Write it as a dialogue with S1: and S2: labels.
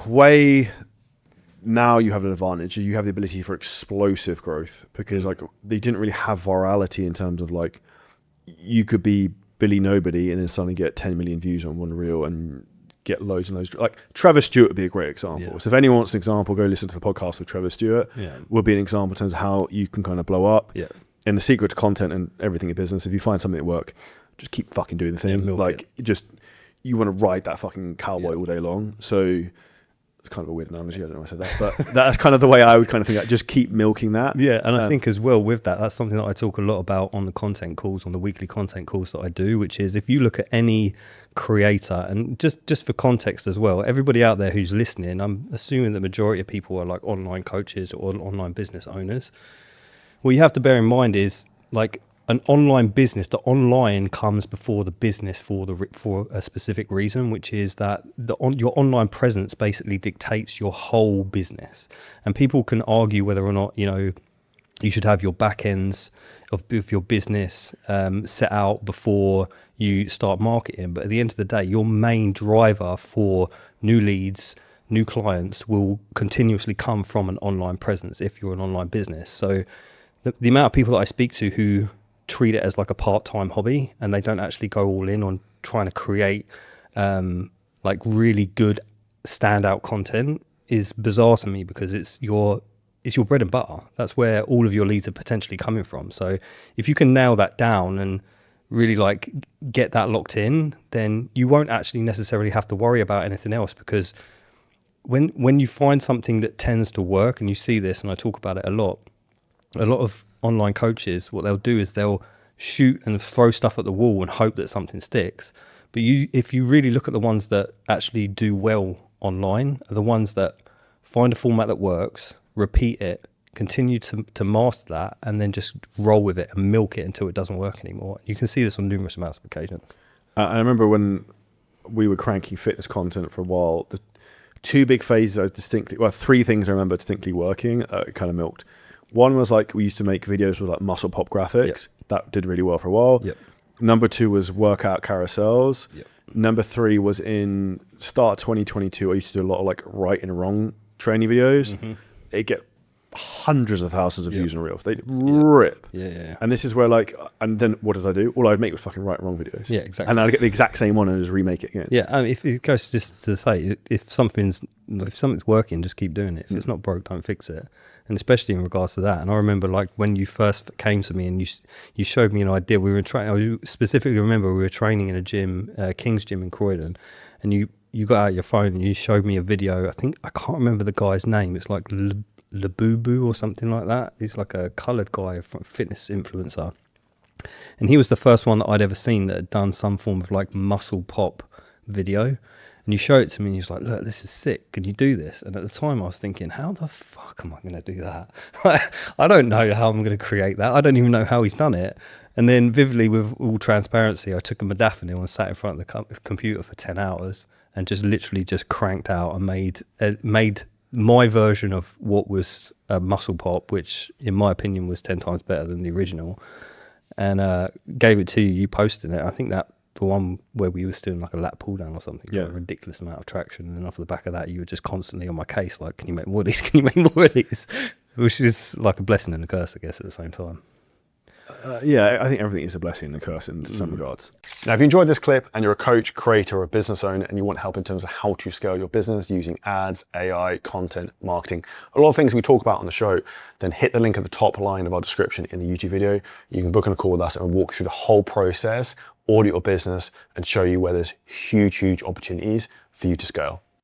S1: Way now you have an advantage. You have the ability for explosive growth because like they didn't really have virality in terms of like you could be Billy Nobody and then suddenly get 10 million views on one reel and get loads and loads. Like Trevor Stewart would be a great example. Yeah. So if anyone wants an example, go listen to the podcast with Trevor Stewart. Yeah. Would be an example in terms of how you can kind of blow up. Yeah. And the secret to content and everything in business, if you find something that work, just keep fucking doing the thing. You want to ride that fucking cowboy all day long. So it's kind of a weird analogy. I don't know why I said that, but that's kind of the way I would kind of think that. Just keep milking that.
S2: Yeah, and I think as well with that, that's something that I talk a lot about on the content calls, on the weekly content calls that I do, which is if you look at any creator, and just for context as well, everybody out there who's listening, I'm assuming the majority of people are like online coaches or online business owners. What you have to bear in mind is like an online business, the online comes before the business for a specific reason, which is that your online presence basically dictates your whole business. And people can argue whether or not, you should have your back ends of your business set out before you start marketing. But at the end of the day, your main driver for new leads, new clients will continuously come from an online presence if you're an online business. So the amount of people that I speak to who treat it as like a part-time hobby and they don't actually go all in on trying to create like really good standout content is bizarre to me, because it's your bread and butter. That's where all of your leads are potentially coming from. So if you can nail that down and really like get that locked in, then you won't actually necessarily have to worry about anything else, because when you find something that tends to work, and you see this, and I talk about it a lot of online coaches, what they'll do is they'll shoot and throw stuff at the wall and hope that something sticks. But if you really look at the ones that actually do well online, are the ones that find a format that works, repeat it, continue to master that, and then just roll with it and milk it until it doesn't work anymore. You can see this on numerous amounts of occasions.
S1: I remember when we were cranking fitness content for a while, the two big phases three things I remember distinctly working, kind of milked. One was like we used to make videos with like muscle pop graphics. Yep. That did really well for a while. Yep. Number 2 was workout carousels. Yep. Number 3 was in start 2022. I used to do a lot of like right and wrong training videos. Mm-hmm. They get hundreds of thousands of views on Reels. They rip. Yeah. And this is where like, and then what did I do? All I'd make was fucking right and wrong videos.
S2: Yeah, exactly.
S1: And I'd get the exact same one and just remake it again.
S2: Yeah, I mean, if it goes just to say, if something's working, just keep doing it. If it's not broke, don't fix it. And especially in regards to that. And I remember like when you first came to me and you showed me an idea. We were training. I specifically remember we were training in a gym, King's Gym in Croydon, and you got out your phone and you showed me a video. I can't remember the guy's name. It's like Labubu or something like that. He's like a coloured guy, a fitness influencer, and he was the first one that I'd ever seen that had done some form of like muscle pop video. And you show it to me and he was like, look, this is sick. Can you do this? And at the time I was thinking, how the fuck am I going to do that? I don't know how I'm going to create that. I don't even know how he's done it. And then vividly, with all transparency, I took a modafinil and sat in front of the computer for 10 hours and just literally just cranked out and made my version of what was a muscle pop, which in my opinion was 10 times better than the original, and gave it to you. You posted it. I think that the one where we was doing like a lat pull down or something, got a ridiculous amount of traction, and off the back of that you were just constantly on my case like, can you make more of these, can you make more of these, which is like a blessing and a curse, I guess, at the same time.
S1: I think everything is a blessing and a curse in some regards.
S3: Now, if you enjoyed this clip and you're a coach, creator, or a business owner and you want help in terms of how to scale your business using ads, AI, content, marketing, a lot of things we talk about on the show, then hit the link at the top line of our description in the YouTube video. You can book on a call with us and we'll walk through the whole process, audit your business, and show you where there's huge opportunities for you to scale.